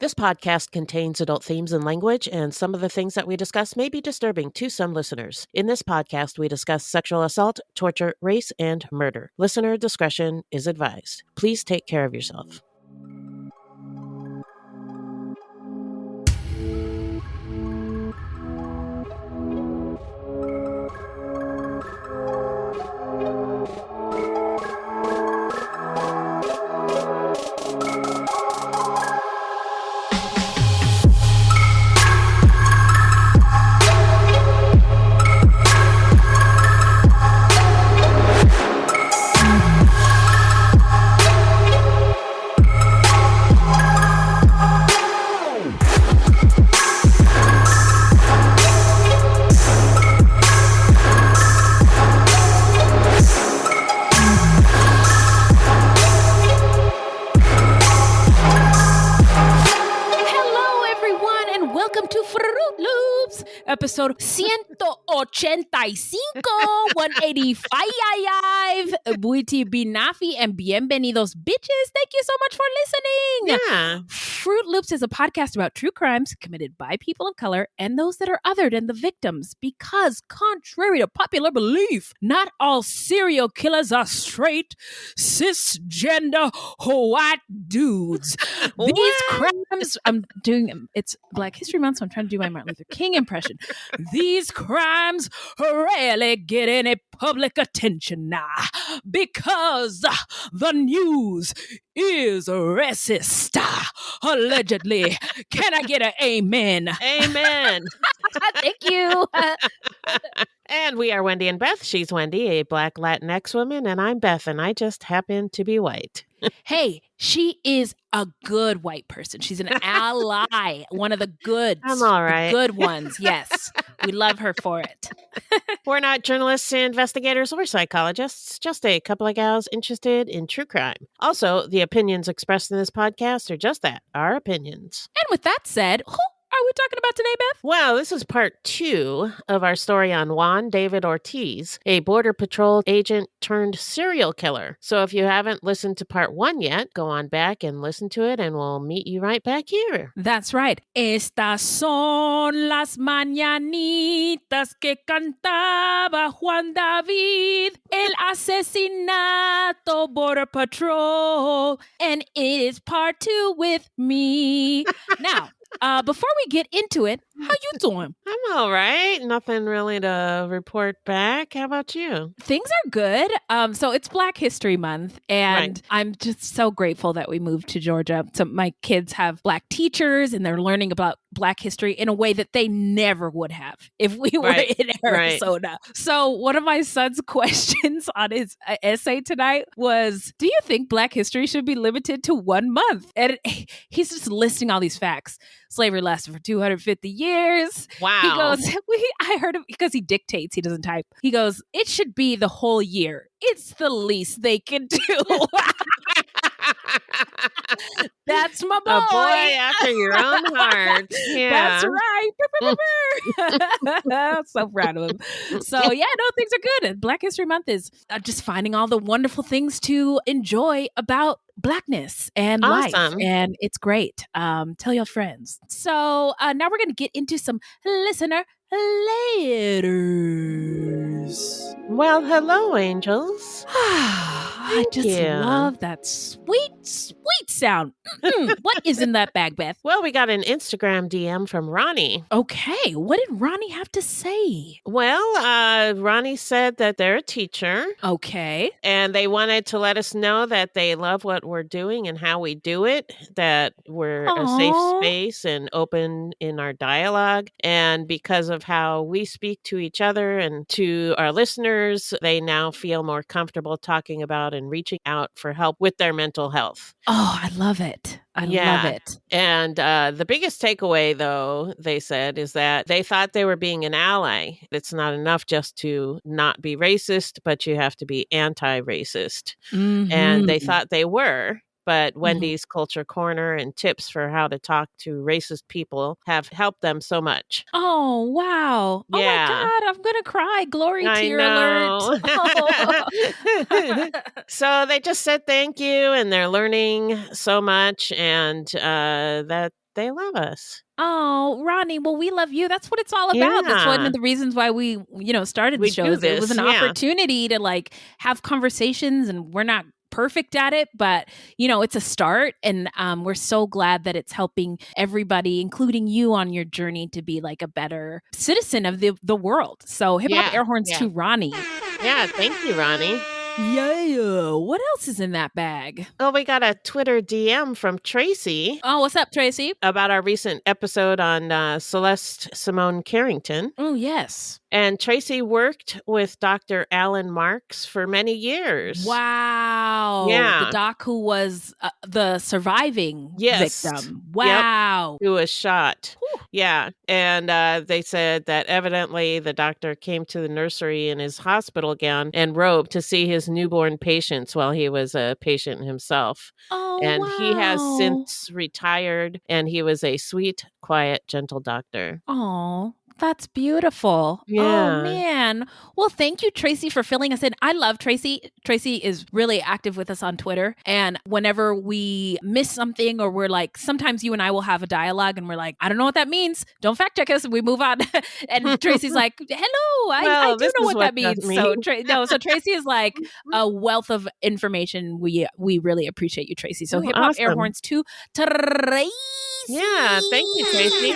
This podcast contains adult themes and language, and some of the things that we discuss may be disturbing to some listeners. In this podcast, we discuss sexual assault, torture, race, and murder. Listener discretion is advised. Please take care of yourself. Episode 185, 185. Buiti binafi and bienvenidos, bitches. Thank you so much for listening. Yeah. Fruitloops is a podcast about true crimes committed by people of color and those that are other than the victims. Because, contrary to popular belief, not all serial killers are straight, cisgender, white dudes. These crimes, it's Black History Month, so I'm trying to do my Martin Luther King impression. These crimes rarely get any public attention now because the news is racist. Allegedly. Can I get an amen? Amen. Thank you. And we are Wendy and Beth. She's Wendy, a Black Latinx woman, and I'm Beth, and I just happen to be white. Hey, she is a good white person. She's an ally, one of the goods. I'm all right. The good ones, yes. We love her for it. We're not journalists, investigators, or psychologists, just a couple of gals interested in true crime. Also, the opinions expressed in this podcast are just that, our opinions. And with that said, who are we talking about today, Beth? Well, this is part 2 of our story on Juan David Ortiz, a Border Patrol agent turned serial killer. So if you haven't listened to part 1 yet, go on back and listen to it, and we'll meet you right back here. That's right. Estas son las mañanitas que cantaba Juan David, el asesinato Border Patrol, and it is part 2 with me. Now, before we get into it, how you doing? I'm all right. Nothing really to report back. How about you? Things are good. So it's Black History Month, and I'm just so grateful that we moved to Georgia. So my kids have Black teachers, and they're learning about Black history in a way that they never would have if we were in Arizona. Right. So one of my son's questions on his essay tonight was, do you think Black history should be limited to 1 month? And he's just listing all these facts. Slavery lasted for 250 years. Wow. He goes, I heard him because he dictates, he doesn't type. He goes, it should be the whole year. It's the least they can do. That's my boy. A boy after your own heart. Yeah. That's right. So proud of him. So yeah, no, things are good. And Black History Month is just finding all the wonderful things to enjoy about Blackness and life. And it's great. Tell your friends. So now we're going to get into some listener letters. Well, hello, angels. I just love that sweet, sweet sound. What is in that bag, Beth? Well, we got an Instagram DM from Ronnie. Okay. What did Ronnie have to say? Well, Ronnie said that they're a teacher. Okay. And they wanted to let us know that they love what we're doing and how we do it, that we're a safe space and open in our dialogue. And because of how we speak to each other and to our listeners, they now feel more comfortable talking about and reaching out for help with their mental health. Oh, I love it. I love it. And the biggest takeaway, though, they said, is that they thought they were being an ally. It's not enough just to not be racist, but you have to be anti-racist. Mm-hmm. And they thought they were. But Wendy's Culture Corner and tips for how to talk to racist people have helped them so much. Oh, wow. Yeah. Oh, my God. I'm going to cry. Glory tear alert. Oh. So they just said thank you, and they're learning so much. And They love us. Oh, Ronnie, well, we love you. That's what it's all about. That's one Yeah. of the reasons why we, started the We show. do It was this, an yeah. opportunity to like have conversations, and we're not perfect at it, but it's a start, and we're so glad that it's helping everybody, including you, on your journey to be like a better citizen of the world. So hip hop air horns to Ronnie. Yeah, thank you, Ronnie. Yeah. What else is in that bag? Oh, we got a Twitter DM from Tracy. Oh, what's up, Tracy? About our recent episode on Celeste Simone Carrington. Oh, yes. And Tracy worked with Dr. Alan Marks for many years. Wow. Yeah. The doc who was the surviving victim. Wow. Yep. Who was shot. Whew. Yeah. And they said that evidently the doctor came to the nursery in his hospital gown and robe to see his newborn patients while he was a patient himself. Oh, and wow. He has since retired, and he was a sweet, quiet, gentle doctor. Oh, that's beautiful. Yeah. Oh, man. Well, thank you, Tracy, for filling us in. I love Tracy. Tracy is really active with us on Twitter. And whenever we miss something, or we're like, sometimes you and I will have a dialogue and we're like, I don't know what that means. Don't fact check us. And we move on. And Tracy's like, hello, I do know what that means. So Tracy is like a wealth of information. We really appreciate you, Tracy. So hip hop air horns to Tracy. Yeah, thank you, Tracy.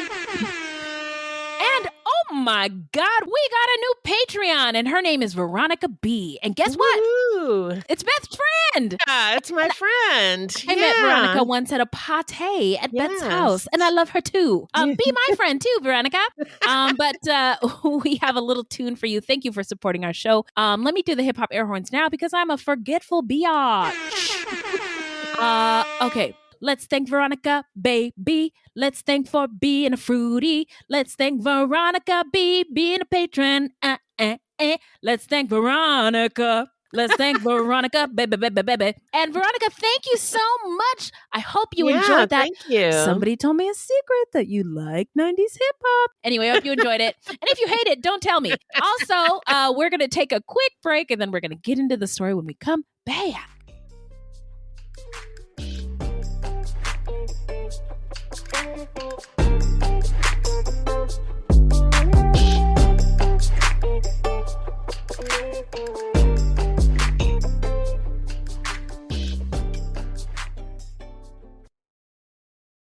And oh my God, we got a new Patreon, and her name is Veronica B. And guess what? Woo-hoo. It's Beth's friend. Yeah, it's my friend. I met Veronica once at a pate at Beth's house, and I love her too. Be my friend too, Veronica. But we have a little tune for you. Thank you for supporting our show. Let me do the hip hop air horns now because I'm a forgetful biatch. Okay. Let's thank Veronica, baby. Let's thank for being a fruity. Let's thank Veronica B, being a patron. Let's thank Veronica. Let's thank Veronica, baby. And Veronica, thank you so much. I hope you enjoyed that. Thank you. Somebody told me a secret that you like 90s hip hop. Anyway, I hope you enjoyed it. And if you hate it, don't tell me. Also, we're going to take a quick break, and then we're going to get into the story when we come back.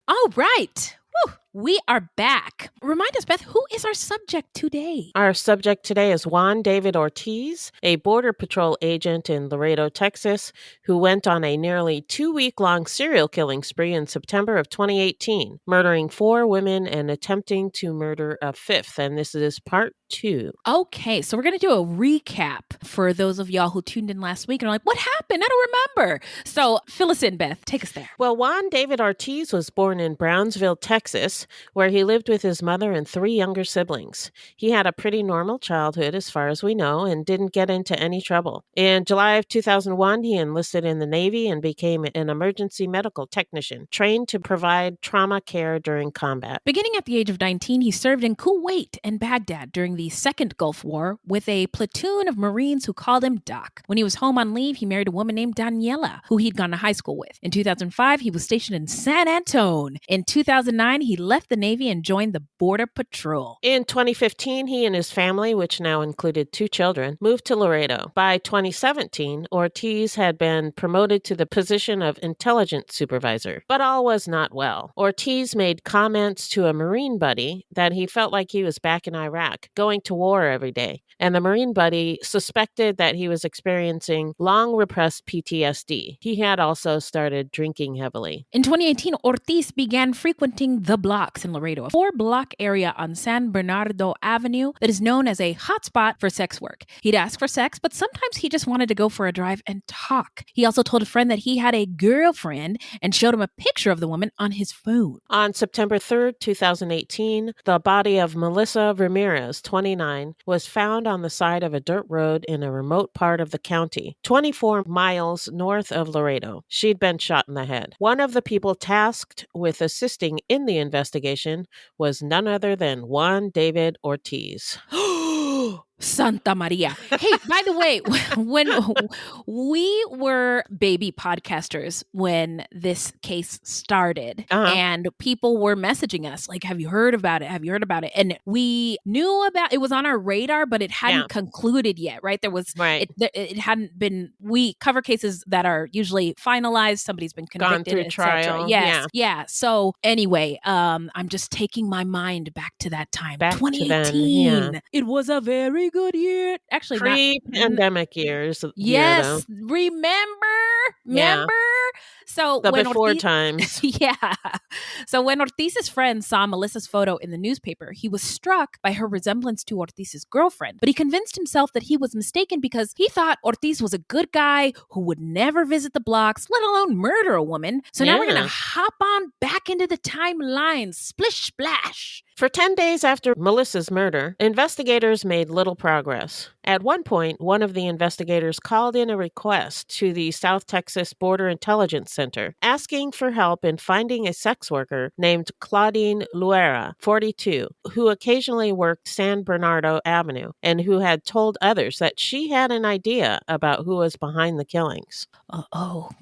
All right. Woo. We are back. Remind us, Beth, who is our subject today? Our subject today is Juan David Ortiz, a Border Patrol agent in Laredo, Texas, who went on a nearly 2-week-long serial killing spree in September of 2018, murdering 4 women and attempting to murder a 5th. And this is part 2. Okay, so we're going to do a recap for those of y'all who tuned in last week and are like, what happened? I don't remember. So fill us in, Beth. Take us there. Well, Juan David Ortiz was born in Brownsville, Texas, where he lived with his mother and 3 younger siblings. He had a pretty normal childhood, as far as we know, and didn't get into any trouble. In July of 2001, he enlisted in the Navy and became an emergency medical technician, trained to provide trauma care during combat. Beginning at the age of 19, he served in Kuwait and Baghdad during the Second Gulf War with a platoon of Marines who called him Doc. When he was home on leave, he married a woman named Daniela, who he'd gone to high school with. In 2005, he was stationed in San Antone. In 2009, he left the Navy and joined the Border Patrol. In 2015, he and his family, which now included 2 children, moved to Laredo. By 2017, Ortiz had been promoted to the position of intelligence supervisor, but all was not well. Ortiz made comments to a Marine buddy that he felt like he was back in Iraq, going to war every day, and the Marine buddy suspected that he was experiencing long repressed PTSD. He had also started drinking heavily. In 2018, Ortiz began frequenting The Blocks in Laredo, a 4-block area on San Bernardo Avenue that is known as a hotspot for sex work. He'd ask for sex, but sometimes he just wanted to go for a drive and talk. He also told a friend that he had a girlfriend and showed him a picture of the woman on his phone. On September 3rd, 2018, the body of Melissa Ramirez, 29, was found on the side of a dirt road in a remote part of the county, 24 miles north of Laredo. She'd been shot in the head. One of the people tasked with assisting in the investigation was none other than Juan David Ortiz. Santa Maria. Hey, by the way, when we were baby podcasters when this case started, and people were messaging us like, have you heard about it? Have you heard about it? And we knew about it, was on our radar, but it hadn't concluded yet, right? There was, it hadn't been, we cover cases that are usually finalized. Somebody's been convicted, gone through trial. Yes. Yeah. So anyway, I'm just taking my mind back to that time. Back 2018. It was a very good year. Actually, pre-pandemic years. Yes. Remember? So the before times. Yeah. So when Ortiz's friend saw Melissa's photo in the newspaper, he was struck by her resemblance to Ortiz's girlfriend. But he convinced himself that he was mistaken because he thought Ortiz was a good guy who would never visit the blocks, let alone murder a woman. So now we're going to hop on back into the timeline. Splish splash. For 10 days after Melissa's murder, investigators made little progress. At one point, one of the investigators called in a request to the South Texas Border Intelligence Center, asking for help in finding a sex worker named Claudine Luera, 42, who occasionally worked San Bernardo Avenue and who had told others that she had an idea about who was behind the killings.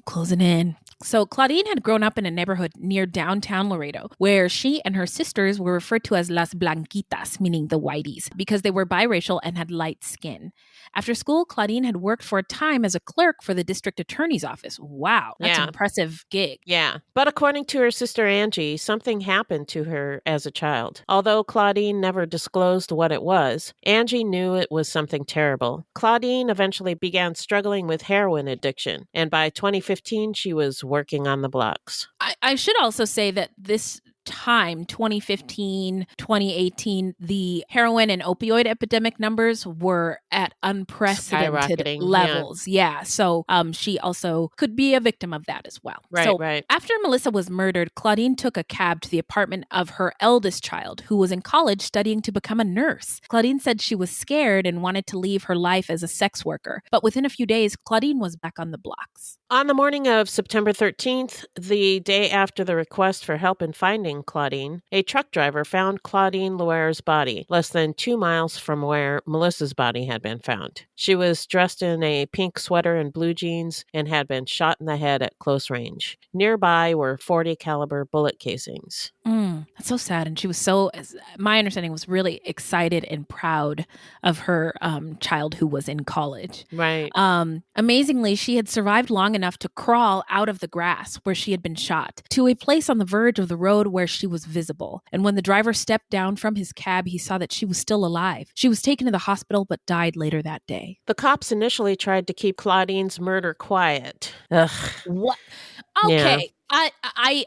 Closing in. So Claudine had grown up in a neighborhood near downtown Laredo, where she and her sisters were referred to as Las Blanquitas, meaning the whiteys, because they were biracial and had light skin. After school, Claudine had worked for a time as a clerk for the district attorney's office. Wow, that's an impressive gig. Yeah, but according to her sister Angie, something happened to her as a child. Although Claudine never disclosed what it was, Angie knew it was something terrible. Claudine eventually began struggling with heroin addiction, and by 2015, she was working on the blocks. I should also say that this time, 2015, 2018, the heroin and opioid epidemic numbers were at unprecedented levels. Yeah. So she also could be a victim of that as well. Right. After Melissa was murdered, Claudine took a cab to the apartment of her eldest child, who was in college studying to become a nurse. Claudine said she was scared and wanted to leave her life as a sex worker. But within a few days, Claudine was back on the blocks. On the morning of September 13th, the day after the request for help in finding Claudine, a truck driver found Claudine Luera's body less than 2 miles from where Melissa's body had been found. She was dressed in a pink sweater and blue jeans and had been shot in the head at close range. Nearby were .40 caliber bullet casings. That's so sad. And she was my understanding was really excited and proud of her child who was in college. Right. Amazingly, she had survived long enough to crawl out of the grass where she had been shot to a place on the verge of the road where she was visible. And when the driver stepped down from his cab, he saw that she was still alive. She was taken to the hospital but died later that day. The cops initially tried to keep Claudine's murder quiet. Ugh. What? Okay. Yeah. I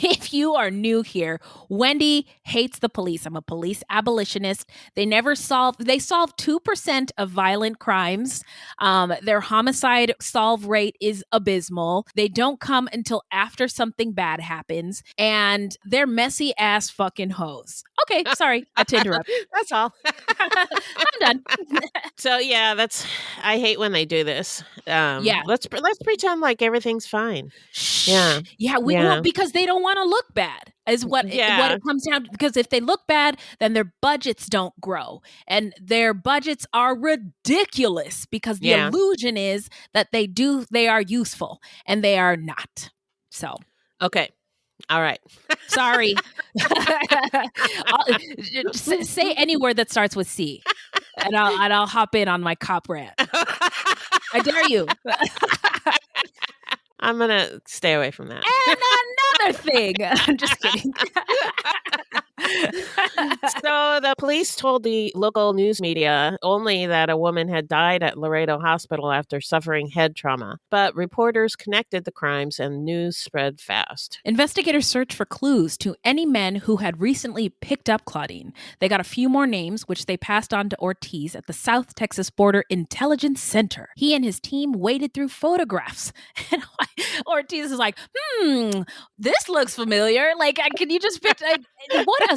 if you are new here, Wendy hates the police. I'm a police abolitionist. They solve 2% of violent crimes. Their homicide solve rate is abysmal. They don't come until after something bad happens, and they're messy ass fucking hoes. Okay, sorry, I had to interrupt. That's all. I'm done. So yeah, I hate when they do this. Let's pretend like everything's fine. Yeah, well, because they don't want to look bad is what it comes down to. Because if they look bad, then their budgets don't grow. And their budgets are ridiculous because the illusion is that they are useful, and they are not. So. Okay. All right. Sorry. Say any word that starts with C, and I'll hop in on my cop rant. I dare you. I'm going to stay away from that. And another thing. I'm just kidding. So the police told the local news media only that a woman had died at Laredo Hospital after suffering head trauma. But reporters connected the crimes and news spread fast. Investigators searched for clues to any men who had recently picked up Claudine. They got a few more names, which they passed on to Ortiz at the South Texas Border Intelligence Center. He and his team waded through photographs. And Ortiz is like, this looks familiar. Like, can you just picture, what a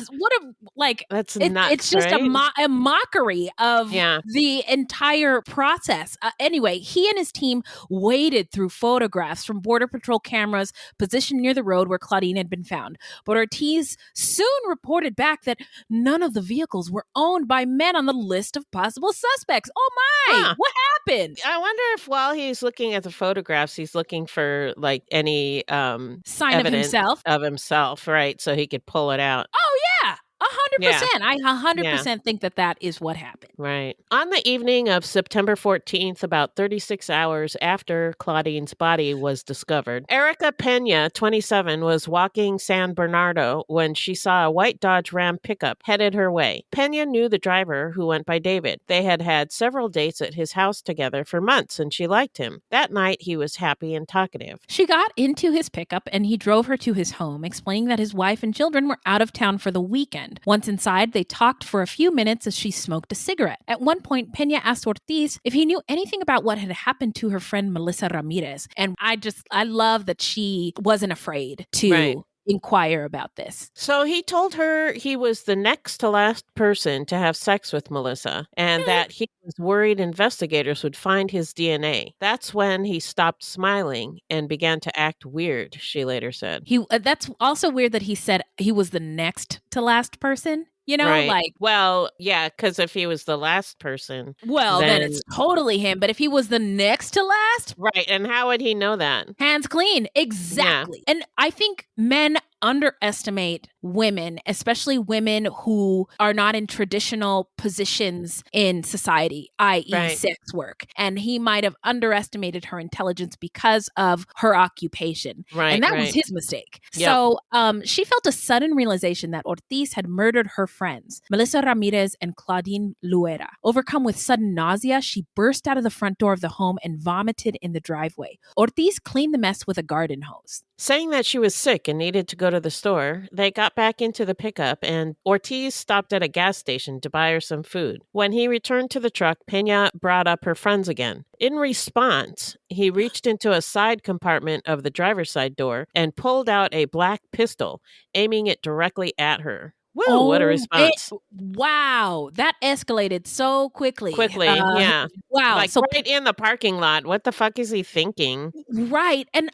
that's not nuts, it's just right? a mockery of Yeah. the entire process. Anyway, he and his team waded through photographs from Border Patrol cameras positioned near the road where Claudine had been found. But Ortiz soon reported back that none of the vehicles were owned by men on the list of possible suspects. Oh my, Huh. what happened? I wonder if while he's looking at the photographs, he's looking for like any Sign evidence of himself. right? So he could pull it out. Oh yeah, 100%. I 100% Yeah. think that is what happened. Right. On the evening of September 14th, about 36 hours after Claudine's body was discovered, Erica Pena, 27, was walking San Bernardo when she saw a white Dodge Ram pickup headed her way. Pena knew the driver, who went by David. They had had several dates at his house together for months, and she liked him. That night, he was happy and talkative. She got into his pickup and he drove her to his home, explaining that his wife and children were out of town for the weekend. Once inside, they talked for a few minutes as she smoked a cigarette. At one point, Pena asked Ortiz if he knew anything about what had happened to her friend Melissa Ramirez. And I love that she wasn't afraid to inquire about this. So he told her he was the next to last person to have sex with Melissa and that he was worried investigators would find his DNA. That's when he stopped smiling and began to act weird, she later said. That's also weird that he said he was the next to last person. You know, like... Well, yeah, because if he was the last person... Well, then it's totally him. But if he was the next to last... Right, and how would he know that? Hands clean. Exactly. Yeah. And I think men underestimate women, especially women who are not in traditional positions in society, i.e. sex work. And he might have underestimated her intelligence because of her occupation. And that was his mistake. Yep. So she felt a sudden realization that Ortiz had murdered her friends, Melissa Ramirez and Claudine Luera. Overcome with sudden nausea, she burst out of the front door of the home and vomited in the driveway. Ortiz cleaned the mess with a garden hose. Saying that she was sick and needed to go to the store, they got back into the pickup and Ortiz stopped at a gas station to buy her some food. When he returned to the truck, Pena brought up her friends again. In response, he reached into a side compartment of the driver's side door and pulled out a black pistol, aiming it directly at her. Whoa, what a response. Wow, that escalated so quickly. Yeah. Wow. Like right in the parking lot. What the fuck is he thinking? Right. And,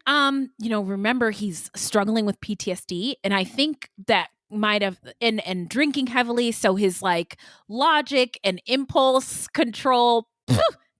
remember he's struggling with PTSD. And I think that might have, and drinking heavily. So his logic and impulse control,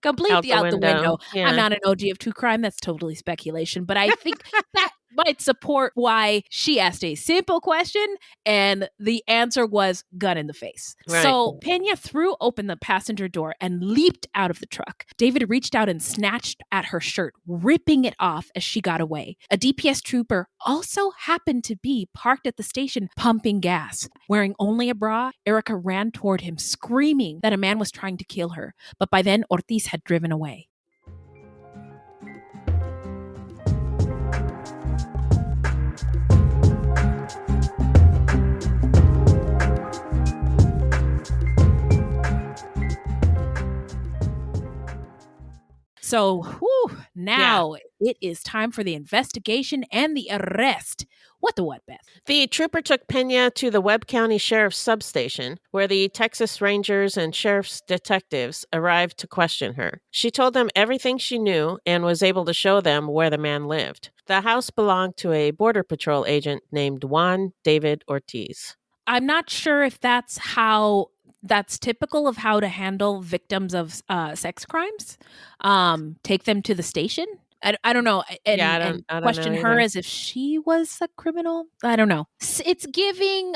completely out the window. Yeah. I'm not an OG of true crime. That's totally speculation. But I think that might support why she asked a simple question and the answer was gun in the face. So Pena threw open the passenger door and leaped out of the truck. David reached out and snatched at her shirt, ripping it off as she got away. A DPS trooper also happened to be parked at the station pumping gas. Wearing only a bra, Erica ran toward him, screaming that a man was trying to kill her. But by then, Ortiz had driven away. So now it is time for the investigation and the arrest. What, Beth? The trooper took Pena to the Webb County Sheriff's substation, where the Texas Rangers and Sheriff's detectives arrived to question her. She told them everything she knew and was able to show them where the man lived. The house belonged to a Border Patrol agent named Juan David Ortiz. I'm not sure if that's typical of how to handle victims of sex crimes. Take them to the station. I don't know. And question her as if she was a criminal. I don't know. It's giving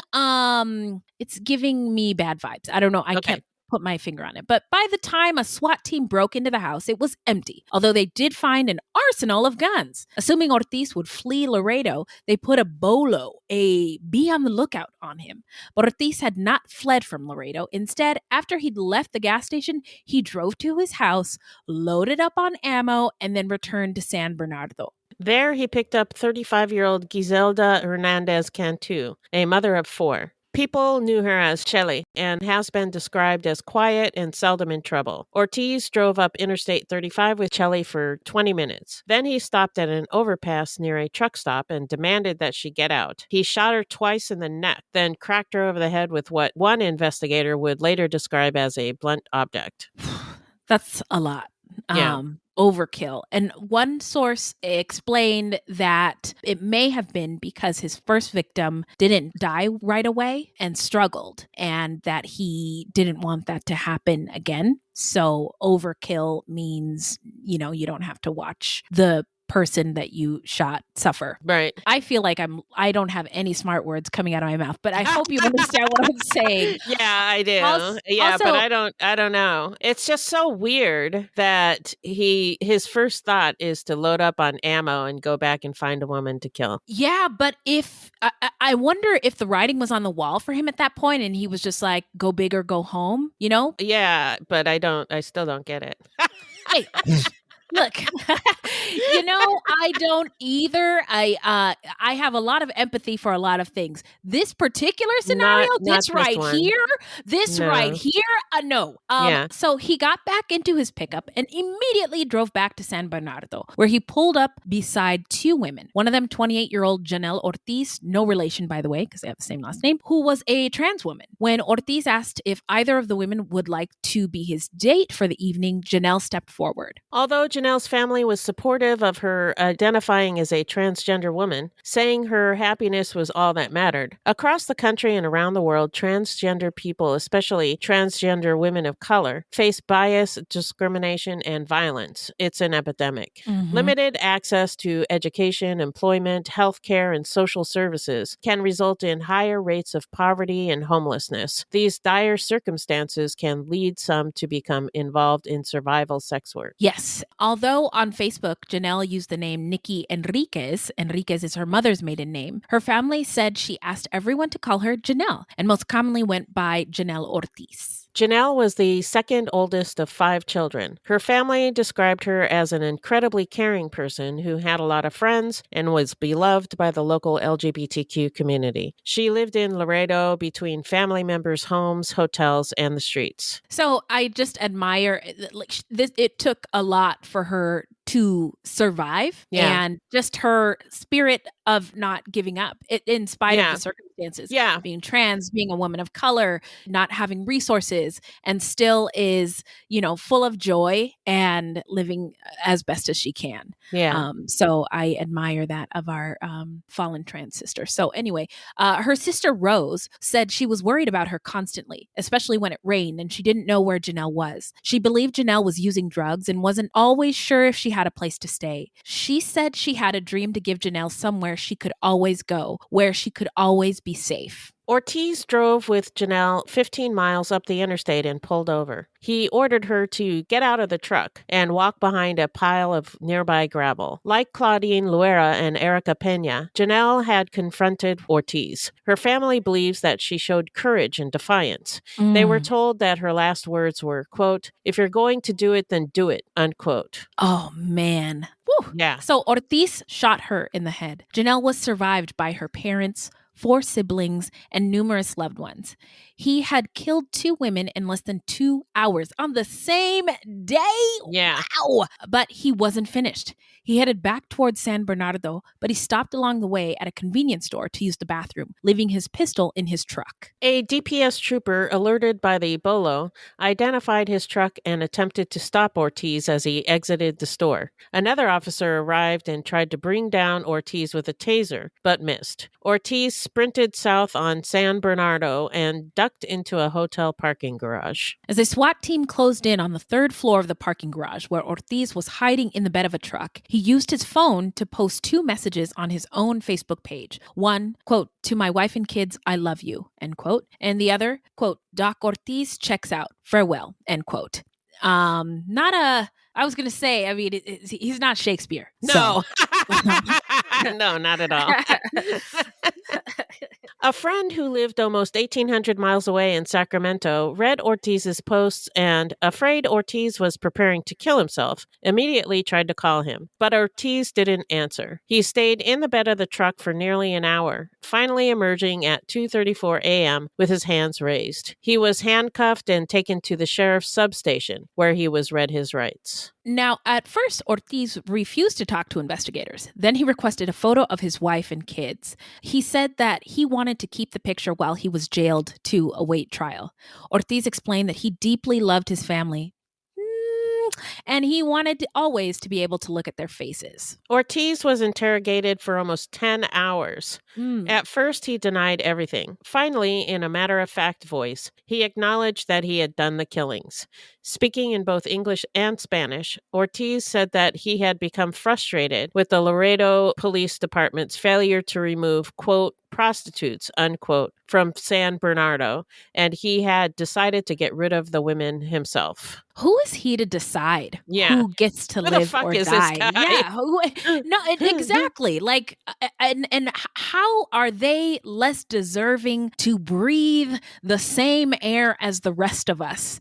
me bad vibes. I don't know. I can't put my finger on it. But by the time a SWAT team broke into the house, it was empty, although they did find an arsenal of guns. Assuming Ortiz would flee Laredo, they put a bolo, a be on the lookout, on him. But Ortiz had not fled from Laredo. Instead, after he'd left the gas station, he drove to his house, loaded up on ammo, and then returned to San Bernardo. There, he picked up 35-year-old Giselda Hernandez Cantu, a mother of 4. People knew her as Shelly and has been described as quiet and seldom in trouble. Ortiz drove up Interstate 35 with Shelly for 20 minutes. Then he stopped at an overpass near a truck stop and demanded that she get out. He shot her twice in the neck, then cracked her over the head with what one investigator would later describe as a blunt object. That's a lot. Yeah. Overkill. And one source explained that it may have been because his first victim didn't die right away and struggled, and that he didn't want that to happen again. So overkill means, you don't have to watch the person that you shot suffer. Right. I feel like I don't have any smart words coming out of my mouth, but I hope you understand what I'm saying. Yeah, I do. But I don't know. It's just so weird that his first thought is to load up on ammo and go back and find a woman to kill. Yeah, but I wonder if the writing was on the wall for him at that point and he was just like, go big or go home, Yeah, but I still don't get it. Hey, look, I don't either. I have a lot of empathy for a lot of things. This particular scenario, this right here, no. So he got back into his pickup and immediately drove back to San Bernardo, where he pulled up beside two women. One of them, 28-year-old Janelle Ortiz, no relation, by the way, because they have the same last name, who was a trans woman. When Ortiz asked if either of the women would like to be his date for the evening, Janelle stepped forward. Although Janelle's family was supportive of her identifying as a transgender woman, saying her happiness was all that mattered. Across the country and around the world, transgender people, especially transgender women of color, face bias, discrimination, and violence. It's an epidemic. Mm-hmm. Limited access to education, employment, healthcare, and social services can result in higher rates of poverty and homelessness. These dire circumstances can lead some to become involved in survival sex work. Yes. Although on Facebook, Janelle used the name Nikki Enriquez is her mother's maiden name, her family said she asked everyone to call her Janelle and most commonly went by Janelle Ortiz. Janelle was the second oldest of 5 children. Her family described her as an incredibly caring person who had a lot of friends and was beloved by the local LGBTQ community. She lived in Laredo between family members' homes, hotels, and the streets. So I just admire, it took a lot for her to survive and just her spirit of not giving up in spite of the circumstances. Yeah. Being trans, being a woman of color, not having resources, and still is, full of joy and living as best as she can. Yeah. So I admire that of our fallen trans sister. So anyway, her sister Rose said she was worried about her constantly, especially when it rained and she didn't know where Janelle was. She believed Janelle was using drugs and wasn't always sure if she had a place to stay. She said she had a dream to give Janelle somewhere she could always go, where she could always be safe. Ortiz drove with Janelle 15 miles up the interstate and pulled over. He ordered her to get out of the truck and walk behind a pile of nearby gravel. Like Claudine Luera and Erica Pena, Janelle had confronted Ortiz. Her family believes that she showed courage and defiance. They were told that her last words were, quote, "If you're going to do it, then do it," unquote. Oh, man. Woo. Yeah. So Ortiz shot her in the head. Janelle was survived by her parents, 4 siblings, and numerous loved ones. He had killed 2 women in less than 2 hours on the same day. Yeah. Wow. But he wasn't finished. He headed back towards San Bernardo, but he stopped along the way at a convenience store to use the bathroom, leaving his pistol in his truck. A DPS trooper, alerted by the bolo, identified his truck and attempted to stop Ortiz as he exited the store. Another officer arrived and tried to bring down Ortiz with a taser, but missed. Ortiz sprinted south on San Bernardo and ducked into a hotel parking garage. As a SWAT team closed in on the 3rd floor of the parking garage where Ortiz was hiding in the bed of a truck, he used his phone to post 2 messages on his own Facebook page. One, quote, "To my wife and kids, I love you," end quote. And the other, quote, "Doc Ortiz checks out. Farewell," end quote. I was going to say, I mean, he's not Shakespeare. No. So. No, not at all. A friend who lived almost 1,800 miles away in Sacramento read Ortiz's posts and, afraid Ortiz was preparing to kill himself, immediately tried to call him. But Ortiz didn't answer. He stayed in the bed of the truck for nearly an hour, finally emerging at 2:34 a.m. with his hands raised. He was handcuffed and taken to the sheriff's substation, where he was read his rights. Now, at first, Ortiz refused to talk to investigators. Then he requested a photo of his wife and kids. He said that he wanted to keep the picture while he was jailed to await trial. Ortiz explained that he deeply loved his family, and he wanted always to be able to look at their faces. Ortiz was interrogated for almost 10 hours. At first, he denied everything. Finally, in a matter-of-fact voice, he acknowledged that he had done the killings. Speaking in both English and Spanish, Ortiz said that he had become frustrated with the Laredo Police Department's failure to remove, quote, prostitutes, unquote, from San Bernardino, and he had decided to get rid of the women himself. Who is he to decide who gets to live the fuck or is die? This guy? Yeah, exactly. Like, and how are they less deserving to breathe the same air as the rest of us?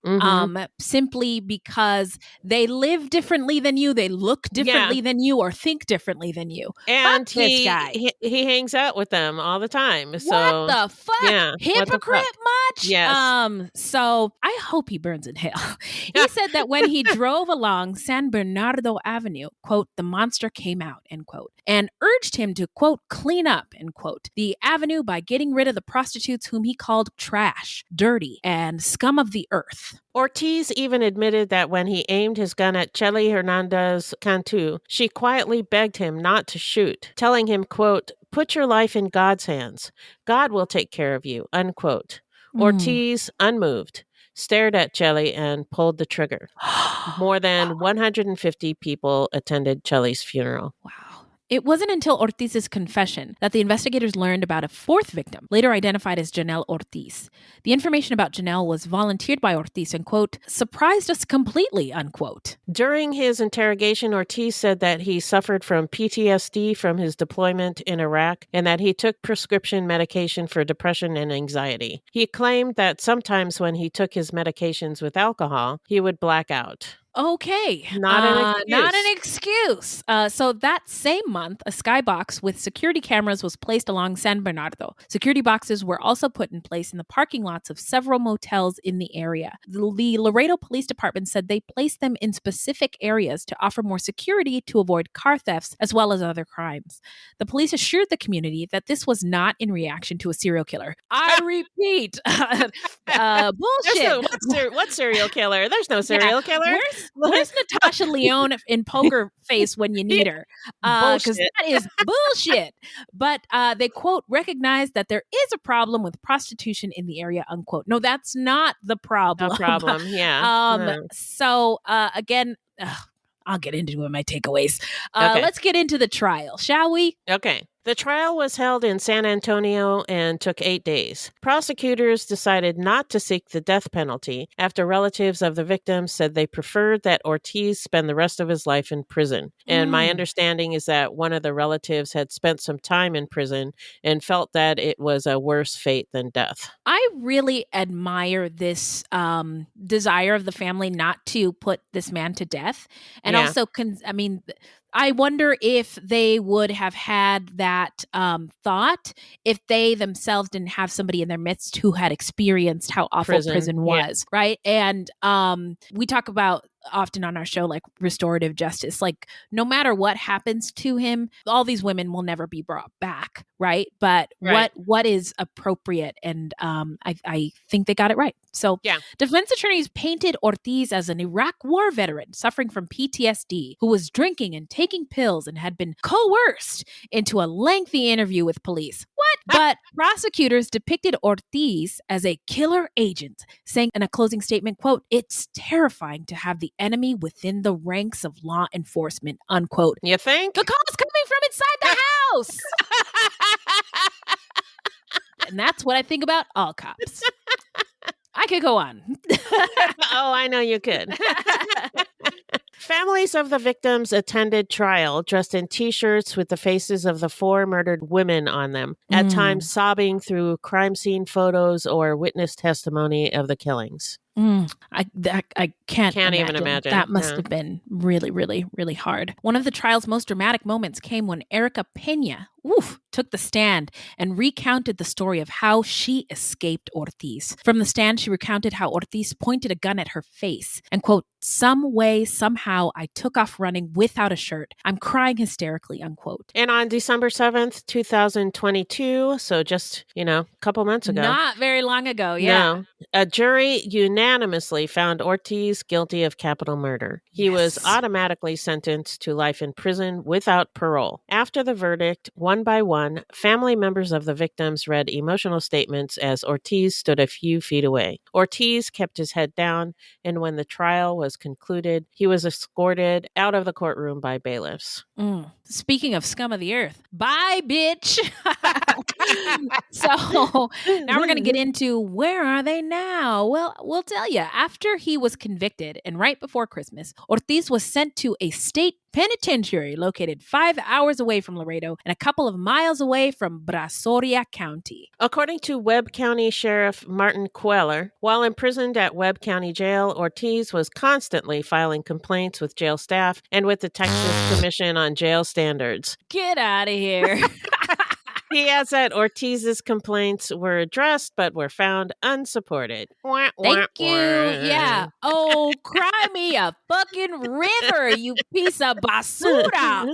Simply because they live differently than you, they look differently than you, or think differently than you. And this guy, he hangs out with them all the time. So what the fuck? Yeah, hypocrite much? Yes. So I hope he burns in hell. He said that when he drove along San Bernardo Avenue, quote, the monster came out, end quote, and urged him to, quote, clean up, end quote, the avenue by getting rid of the prostitutes whom he called trash, dirty, and scum of the earth. Ortiz even admitted that when he aimed his gun at Chelly Hernandez Cantu, she quietly begged him not to shoot, telling him, quote, put your life in God's hands. God will take care of you, unquote. Ortiz, unmoved, stared at Chelly and pulled the trigger. More than 150 people attended Chelly's funeral. Wow. It wasn't until Ortiz's confession that the investigators learned about a fourth victim, later identified as Janelle Ortiz. The information about Janelle was volunteered by Ortiz and, quote, surprised us completely, unquote. During his interrogation, Ortiz said that he suffered from PTSD from his deployment in Iraq and that he took prescription medication for depression and anxiety. He claimed that sometimes when he took his medications with alcohol, he would black out. Okay. Not an excuse. So that same month, a skybox with security cameras was placed along San Bernardo. Security boxes were also put in place in the parking lots of several motels in the area. The Laredo Police Department said they placed them in specific areas to offer more security to avoid car thefts as well as other crimes. The police assured the community that this was not in reaction to a serial killer. I repeat, bullshit. What serial killer? There's no serial killer. Where's Natasha Lyonne in Poker Face when you need her? Because that is bullshit. But they, quote, recognize that there is a problem with prostitution in the area, unquote. No, that's not the problem. So again, I'll get into my takeaways. Let's get into the trial, shall we? Okay. The trial was held in San Antonio and took 8 days. Prosecutors decided not to seek the death penalty after relatives of the victims said they preferred that Ortiz spend the rest of his life in prison. And my understanding is that one of the relatives had spent some time in prison and felt that it was a worse fate than death. I really admire this desire of the family not to put this man to death. And also, I wonder if they would have had that thought if they themselves didn't have somebody in their midst who had experienced how awful prison was, right? And we talk about often on our show, like restorative justice, like no matter what happens to him, all these women will never be brought back, right? But what is appropriate? And I think they got it right. So defense attorneys painted Ortiz as an Iraq war veteran suffering from PTSD who was drinking and taking pills and had been coerced into a lengthy interview with police. What? But prosecutors depicted Ortiz as a killer agent, saying in a closing statement, quote, it's terrifying to have the enemy within the ranks of law enforcement, unquote. You think? The call is coming from inside the house. And that's what I think about all cops. I could go on. Oh, I know you could. Families of the victims attended trial dressed in T-shirts with the faces of the 4 murdered women on them, at times sobbing through crime scene photos or witness testimony of the killings. I can't even imagine. That must have been really, really, really hard. One of the trial's most dramatic moments came when Erica Pena took the stand and recounted the story of how she escaped Ortiz. From the stand, she recounted how Ortiz pointed a gun at her face and, quote, "some way, somehow, I took off running without a shirt. I'm crying hysterically," unquote. And on December 7th, 2022, so just, a couple months ago. Not very long ago, yeah. No, a jury unanimously found Ortiz guilty of capital murder. He was automatically sentenced to life in prison without parole. After the verdict, one by one, family members of the victims read emotional statements as Ortiz stood a few feet away. Ortiz kept his head down, and when the trial was concluded, he was escorted out of the courtroom by bailiffs. Speaking of scum of the earth, bye, bitch. So now we're going to get into where are they now? Well, we'll tell you. After he was convicted and right before Christmas, Ortiz was sent to a state penitentiary located 5 hours away from Laredo and a couple of miles away from Brazoria County. According to Webb County Sheriff Martin Queller, while imprisoned at Webb County Jail, Ortiz was constantly filing complaints with jail staff and with the Texas Commission on Jail Standards. Get out of here. He adds that Ortiz's complaints were addressed but were found unsupported. Thank you. Yeah. Oh, cry me a fucking river, you piece of basura.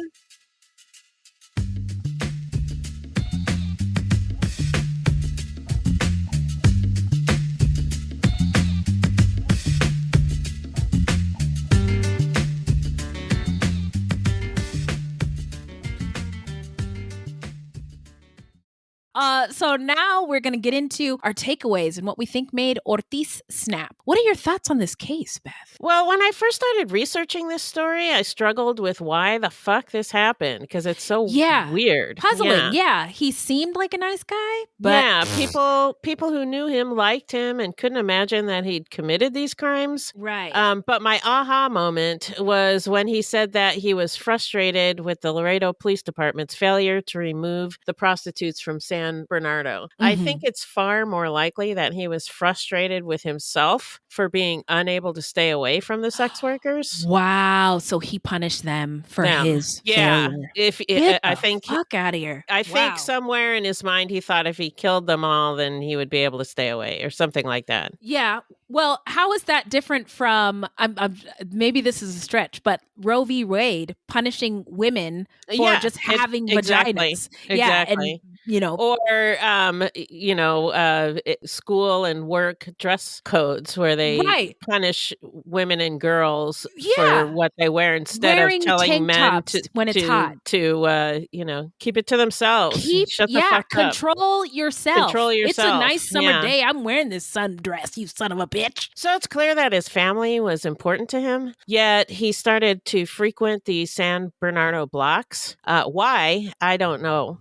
So now we're going to get into our takeaways and what we think made Ortiz snap. What are your thoughts on this case, Beth? Well, when I first started researching this story, I struggled with why the fuck this happened because it's so weird. Puzzling. Yeah. He seemed like a nice guy, but people who knew him liked him and couldn't imagine that he'd committed these crimes. Right. But my aha moment was when he said that he was frustrated with the Laredo Police Department's failure to remove the prostitutes from San Bernardo. I think it's far more likely that he was frustrated with himself for being unable to stay away from the sex workers. Wow. So he punished them for his failure. I think fuck out of here. I think somewhere in his mind he thought if he killed them all, then he would be able to stay away or something like that. Yeah. Well, how is that different from, maybe this is a stretch, but Roe v. Wade punishing women for just having vaginas. Exactly. Yeah, and, school and work dress codes where they punish women and girls for what they wear instead wearing of telling men when it's hot to keep it to themselves. Shut the fuck up. Control yourself. It's a nice summer day. I'm wearing this sundress, you son of a bitch. So it's clear that his family was important to him, yet he started to frequent the San Bernardo blocks. Why? I don't know.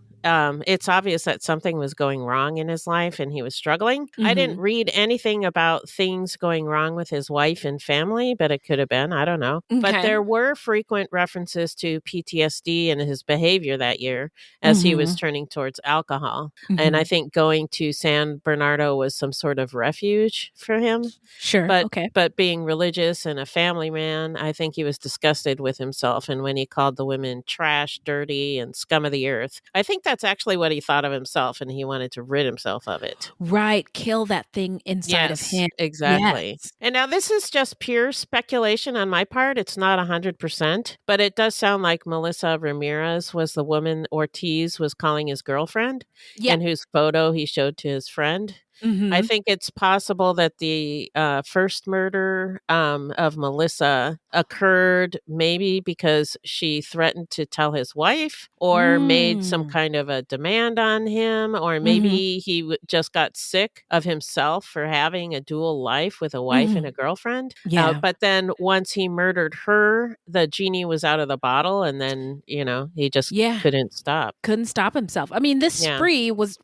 It's obvious that something was going wrong in his life and he was struggling. I didn't read anything about things going wrong with his wife and family, but it could have been. I don't know. Okay. But there were frequent references to PTSD and his behavior that year as he was turning towards alcohol. And I think going to San Bernardo was some sort of refuge for him. Sure. But being religious and a family man, I think he was disgusted with himself. And when he called the women trash, dirty, and scum of the earth, I think that's actually what he thought of himself, and he wanted to rid himself of it. Right. Kill that thing inside of him. Exactly. Yes. And now this is just pure speculation on my part. It's not 100%, but it does sound like Melissa Ramirez was the woman Ortiz was calling his girlfriend and whose photo he showed to his friend. I think it's possible that the first murder of Melissa occurred maybe because she threatened to tell his wife or made some kind of a demand on him, or maybe he just got sick of himself for having a dual life with a wife and a girlfriend. But then once he murdered her, the genie was out of the bottle, and then, he just couldn't stop. Couldn't stop himself. I mean, this spree was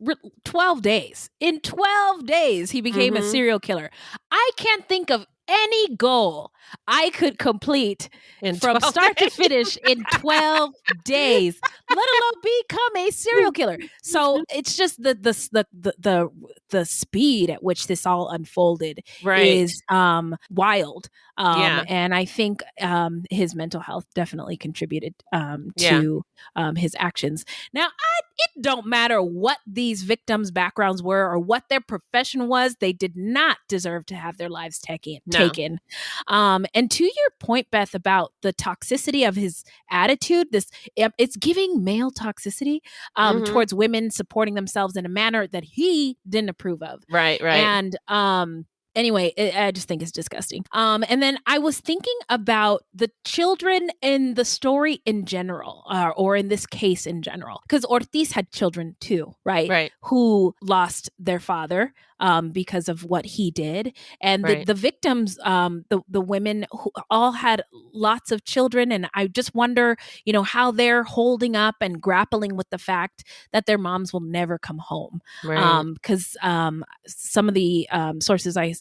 12 days. In 12 days, he became a serial killer. I can't think of any goal I could complete In from 12 start to days. finish in 12 days, let alone become a serial killer. So it's just the speed at which this all unfolded is wild. And I think his mental health definitely contributed to his actions. Now, it don't matter what these victims' backgrounds were or what their profession was, they did not deserve to have their lives taken. And to your point, Beth, about the toxicity of his attitude, it's giving male toxicity towards women supporting themselves in a manner that he didn't approve of. Right. And anyway, I just think it's disgusting. And then I was thinking about the children in the story in general, or in this case in general, because Ortiz had children too, right? Who lost their father because of what he did. And the victims, the women who all had lots of children. And I just wonder, how they're holding up and grappling with the fact that their moms will never come home. Because some of the sources I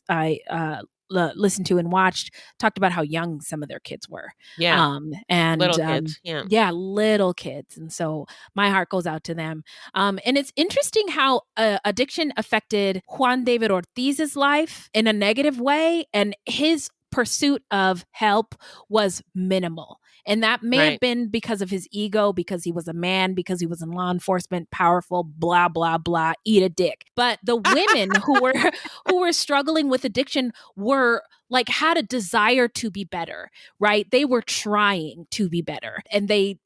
listened to and watched talked about how young some of their kids were. And little kids. Little kids. And so my heart goes out to them. And it's interesting how addiction affected Juan David Ortiz's life in a negative way, and his pursuit of help was minimal. And that may have been because of his ego, because he was a man, because he was in law enforcement, powerful, blah, blah, blah, eat a dick. But the women who were struggling with addiction were had a desire to be better, right? They were trying to be better. And they,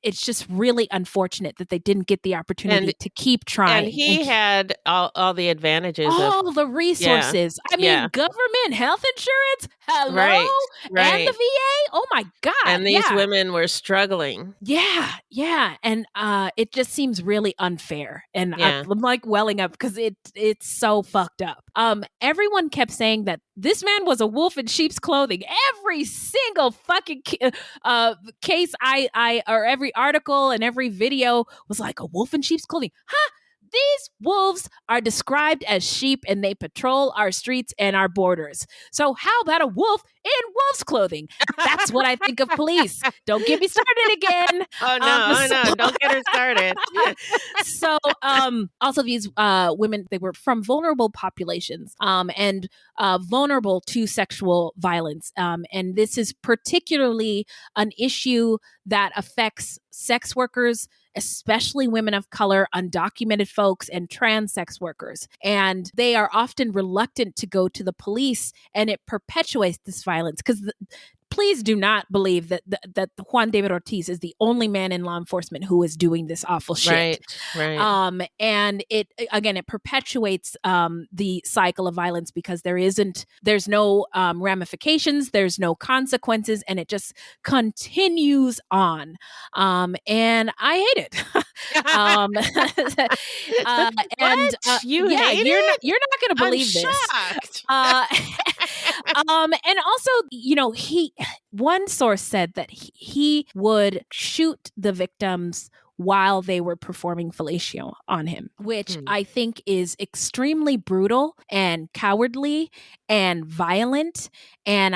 it's just really unfortunate that they didn't get the opportunity to keep trying. And he had all the advantages. All the resources. I mean, government health insurance, hello? And the VA, oh my God. And these women were struggling. Yeah. And it just seems really unfair. And I'm welling up because it's so fucked up. Everyone kept saying that this man was a wolf in sheep's clothing. Every single fucking case or every article and every video was like, a wolf in sheep's clothing. Huh? These wolves are described as sheep and they patrol our streets and our borders. So how about a wolf in wolf's clothing? That's what I think of police. Don't get me started again. Oh, no. Don't get her started. So also these women, they were from vulnerable populations and vulnerable to sexual violence. And this is particularly an issue that affects sex workers, especially women of color, undocumented folks, and trans sex workers. And they are often reluctant to go to the police, and it perpetuates this violence. Because please do not believe that Juan David Ortiz is the only man in law enforcement who is doing this awful shit. Right. And it perpetuates the cycle of violence because there's no ramifications, there's no consequences, and it just continues on. And I hate it. You hate it? You're not going to believe I'm this. Shocked. And also, one source said that he would shoot the victims while they were performing fellatio on him, which I think is extremely brutal and cowardly and violent. And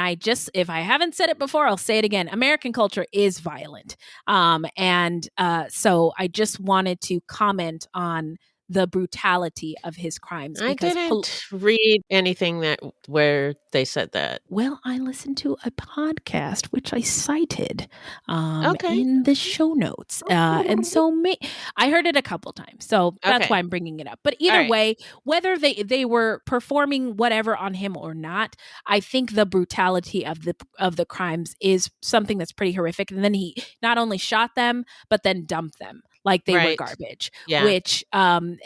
if I haven't said it before, I'll say it again. American culture is violent. So I just wanted to comment on the brutality of his crimes. I didn't read anything where they said that. Well, I listened to a podcast, which I cited in the show notes. And so I heard it a couple times. So that's why I'm bringing it up. But either way, whether they were performing whatever on him or not, I think the brutality of the crimes is something that's pretty horrific. And then he not only shot them, but then dumped them like they were garbage, which, and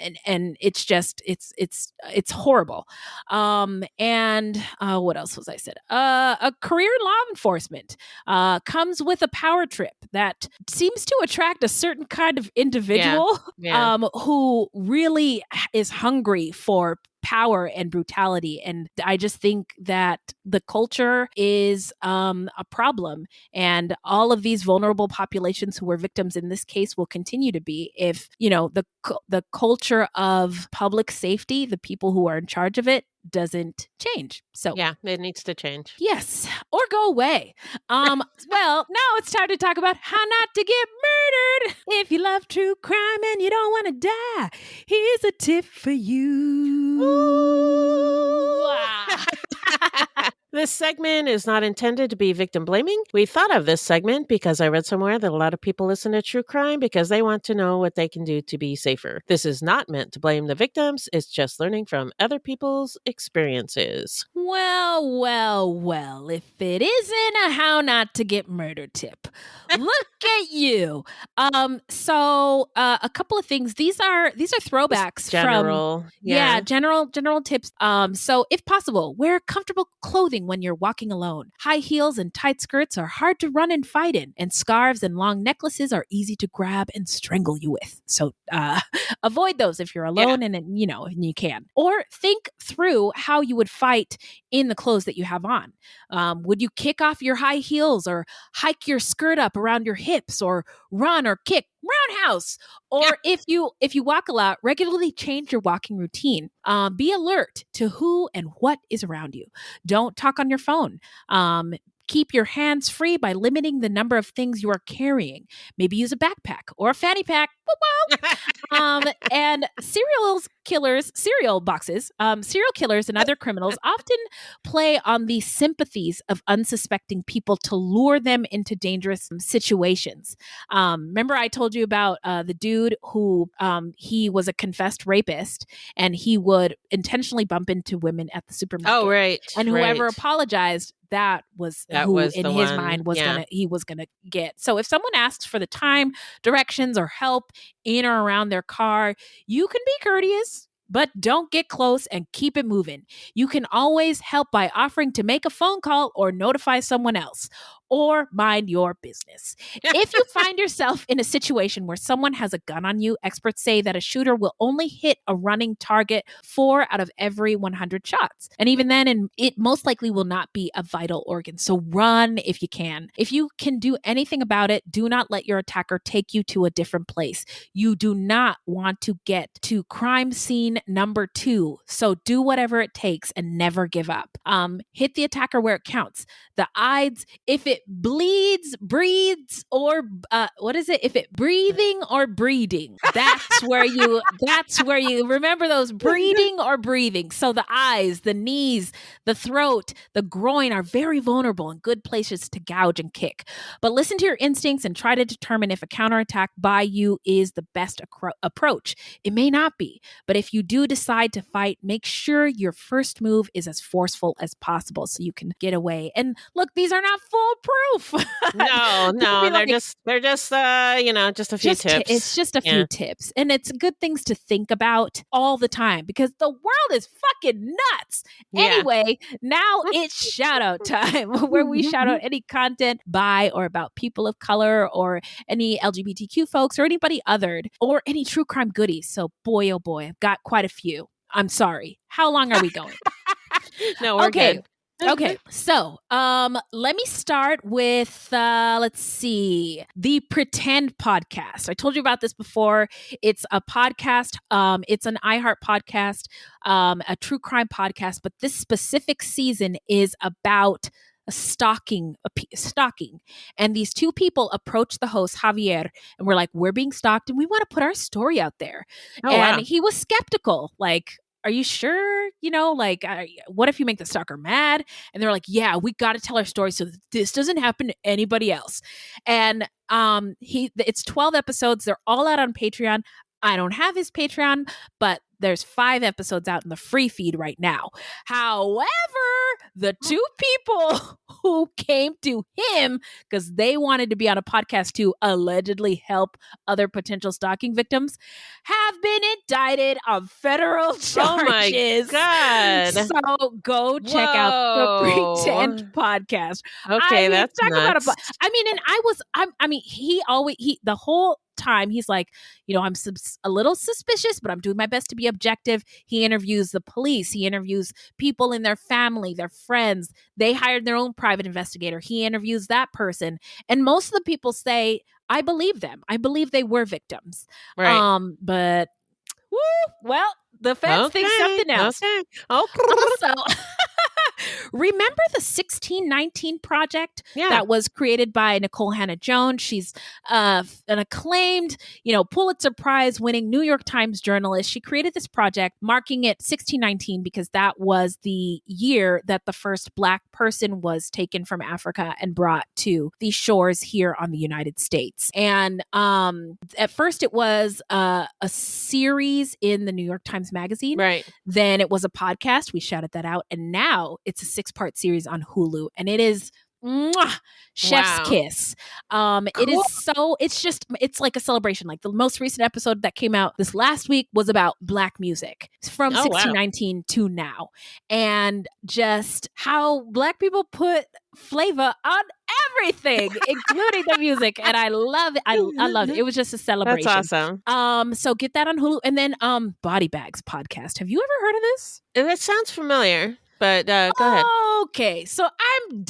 it's just, it's horrible. And what else was I said? A career in law enforcement comes with a power trip that seems to attract a certain kind of individual who really is hungry for power and brutality. And I just think that the culture is a problem, and all of these vulnerable populations who were victims in this case will continue to be if, the culture of public safety, the people who are in charge of it, doesn't change. So yeah, it needs to change. yes, or go away. Well, now it's time to talk about how not to get murdered. If you love true crime and you don't want to die, here's a tip for you. This segment is not intended to be victim blaming. We thought of this segment because I read somewhere that a lot of people listen to true crime because they want to know what they can do to be safer. This is not meant to blame the victims. It's just learning from other people's experiences. Well, if it isn't a how not to get murdered tip, look at you. So a couple of things. These are throwbacks General. from general tips. So if possible, wear comfortable clothing when you're walking alone. High heels and tight skirts are hard to run and fight in, and scarves and long necklaces are easy to grab and strangle you with. So avoid those if you're alone and you can. Or think through how you would fight in the clothes that you have on. Would you kick off your high heels or hike your skirt up around your hips or run or kick roundhouse? Or if you walk a lot, regularly change your walking routine. Be alert to who and what is around you. Don't talk on your phone. Keep your hands free by limiting the number of things you are carrying. Maybe use a backpack or a fanny pack. And serial killers and other criminals often play on the sympathies of unsuspecting people to lure them into dangerous situations. Remember I told you about the dude who he was a confessed rapist, and he would intentionally bump into women at the supermarket. Oh, right. And whoever apologized, that was who in his mind was gonna get. So if someone asks for the time, directions, or help in or around their car, you can be courteous, but don't get close and keep it moving. You can always help by offering to make a phone call or notify someone else, or mind your business. If you find yourself in a situation where someone has a gun on you, experts say that a shooter will only hit a running target 4 out of every 100 shots. And even then, it most likely will not be a vital organ. So run if you can. If you can do anything about it, do not let your attacker take you to a different place. You do not want to get to crime scene number 2. So do whatever it takes and never give up. Hit the attacker where it counts. The eyes, if it bleeds, breathes, or if it breathing or breeding, that's where you remember those breeding or breathing. So the eyes, the knees, the throat, the groin are very vulnerable and good places to gouge and kick. But listen to your instincts and try to determine if a counterattack by you is the best approach. It may not be, but if you do decide to fight, make sure your first move is as forceful as possible so you can get away. And look, these are not foolproof. No, they're just just a few tips. It's just a few tips, and it's good things to think about all the time because the world is fucking nuts. Anyway, now it's shout out time where we shout out any content by or about people of color or any LGBTQ folks or anybody othered or any true crime goodies. So boy, oh boy, I've got quite a few. I'm sorry. How long are we going? No, we're good. Okay, so let me start with, let's see, the Pretend podcast. I told you about this before. It's a podcast. It's an iHeart podcast, a true crime podcast, but this specific season is about stalking. And these two people approached the host, Javier, and were like, we're being stalked and we want to put our story out there. He was skeptical, like, are you sure? What if you make the stalker mad? And they're like, yeah, we got to tell our story so that this doesn't happen to anybody else. And it's 12 episodes. They're all out on Patreon. I don't have his Patreon, but there's 5 episodes out in the free feed right now. However, the 2 people who came to him because they wanted to be on a podcast to allegedly help other potential stalking victims have been indicted on federal charges. Oh my God. So go check out the Pretend podcast. Okay, that's nuts. The whole time he's like, I'm a little suspicious, but I'm doing my best to be objective. He interviews the police. He interviews people in their family, their friends. They hired their own private investigator. He interviews that person. And most of the people say, I believe them. I believe they were victims. Right. But The feds think something else. Okay. Also, remember the 1619 Project that was created by Nicole Hannah-Jones? She's an acclaimed, Pulitzer Prize winning New York Times journalist. She created this project marking it 1619 because that was the year that the first Black person was taken from Africa and brought to the shores here on the United States. And at first it was a series in the New York Times Magazine. Right. Then it was a podcast. We shouted that out. And now it's a 6-part series on Hulu. And it is chef's kiss. Cool. It's like a celebration. Like the most recent episode that came out this last week was about Black music from 1619 to now. And just how Black people put flavor on everything, including the music. And I love it. I loved it. It was just a celebration. That's awesome. So get that on Hulu. And then Body Bags podcast. Have you ever heard of this? That sounds familiar. But go ahead. Okay, so I'm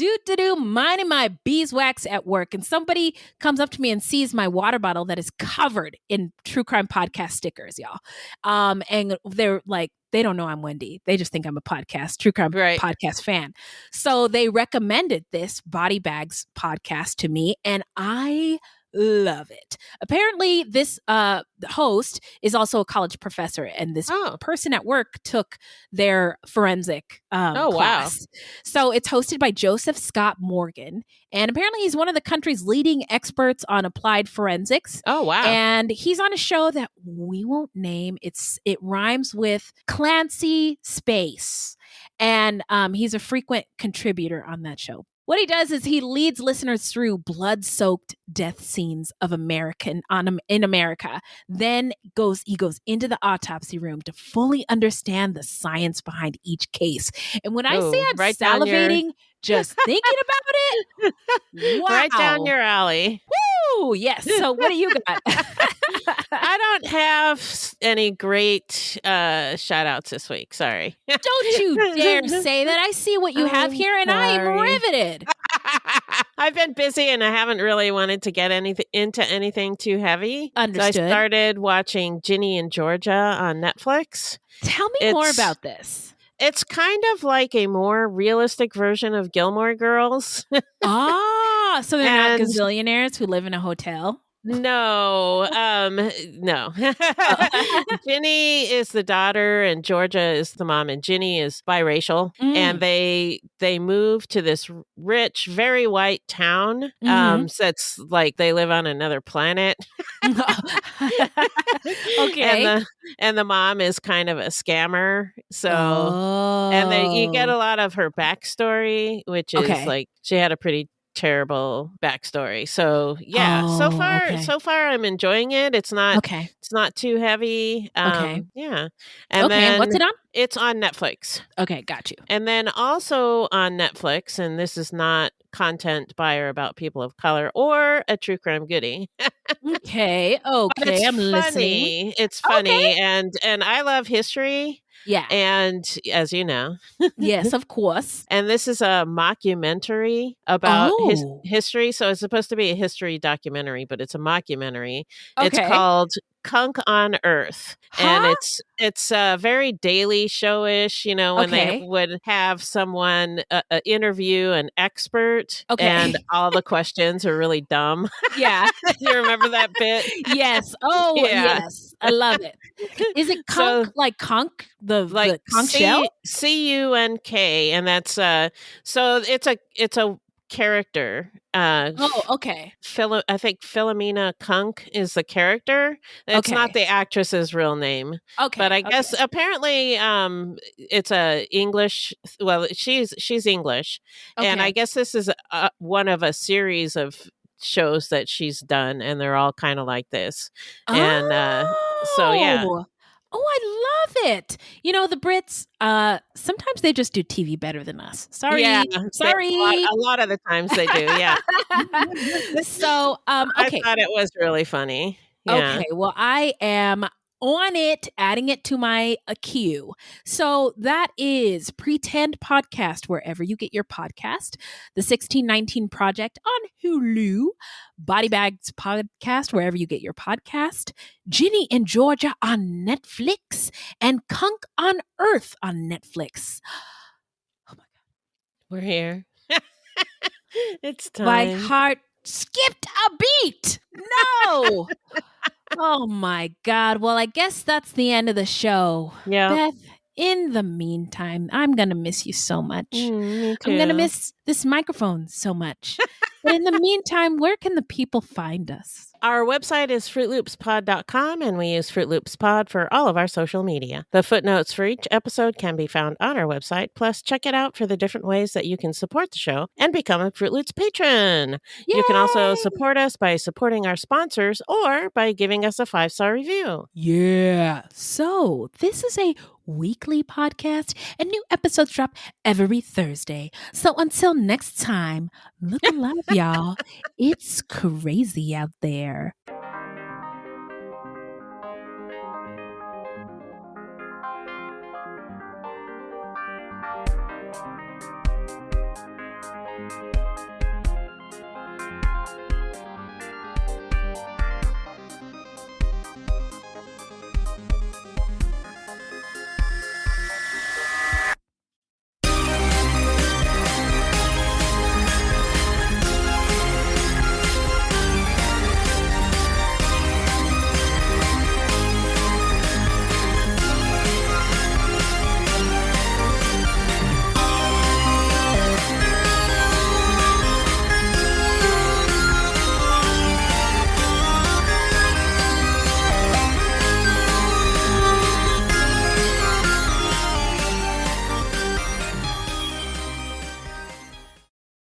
minding my beeswax at work, and somebody comes up to me and sees my water bottle that is covered in true crime podcast stickers, y'all. And they're like, they don't know I'm Wendy. They just think I'm a true crime podcast fan. So they recommended this Body Bags podcast to me, and I love it. Apparently, this host is also a college professor, and this person at work took their forensic class. Wow. So it's hosted by Joseph Scott Morgan, and apparently he's one of the country's leading experts on applied forensics. Oh, wow. And he's on a show that we won't name. It rhymes with Clancy Space, and he's a frequent contributor on that show. What he does is he leads listeners through blood-soaked death scenes of in America. Then he goes into the autopsy room to fully understand the science behind each case. And when I say I'm salivating just thinking about it, wow. Right down your alley. Woo! Yes. So what do you got? I don't have any great shout-outs this week. Sorry. Don't you dare say that. I see what you have here, and I am riveted. I've been busy, and I haven't really wanted to get into anything too heavy. Understood. So I started watching Ginny and Georgia on Netflix. Tell me more about this. It's kind of like a more realistic version of Gilmore Girls. So they're not gazillionaires who live in a hotel? No, no. Ginny is the daughter and Georgia is the mom, and Ginny is biracial. And they move to this rich, very white town. So it's like they live on another planet. Okay. And the mom is kind of a scammer. So, and then you get a lot of her backstory, which is like she had a pretty terrible backstory. So so far I'm enjoying it. It's not too heavy. And then what's it on? It's on Netflix. Okay, got you. And then also on Netflix, and this is not content by or about people of color or a true crime goodie. Okay, I'm listening. It's funny, and I love history. Yeah. And as you know. Yes, of course. And this is a mockumentary about history. So it's supposed to be a history documentary, but it's a mockumentary. Okay. It's called Kunk on Earth. And it's very Daily Show-ish, when they would have someone interview an expert and all the questions are really dumb. Yeah. You remember that bit? Yes. Oh, yes. I love it. Is it Kunk, like Kunk? The conch shell? C-U-N-K. And that's, so it's a character. I think Philomena Kunk is the character. It's not the actress's real name. Okay. But I guess apparently it's a English. Well, she's English, and I guess this is one of a series of shows that she's done, and they're all kind of like this. And so yeah. Oh, I love it. The Brits, sometimes they just do TV better than us. Sorry. Yeah, a lot of the times they do, yeah. So, I thought it was really funny. Yeah. Okay, well, I am on it, adding it to my queue. So that is Pretend Podcast, wherever you get your podcast. The 1619 Project on Hulu. Body Bags Podcast, wherever you get your podcast. Ginny in Georgia on Netflix. And Kunk on Earth on Netflix. Oh my God. We're here. It's time. My heart skipped a beat. No. Oh my God. Well, I guess that's the end of the show. Yeah. Beth, in the meantime, I'm going to miss you so much. Me too. I'm going to miss this microphone so much. But in the meantime, where can the people find us? Our website is fruitloopspod.com, and we use Fruit Loops Pod for all of our social media. The footnotes for each episode can be found on our website. Plus, check it out for the different ways that you can support the show and become a Fruit Loops patron. Yay! You can also support us by supporting our sponsors or by giving us a 5-star review. Yeah. So this is a weekly podcast, and new episodes drop every Thursday. So until next time, look alive, y'all. It's crazy out there.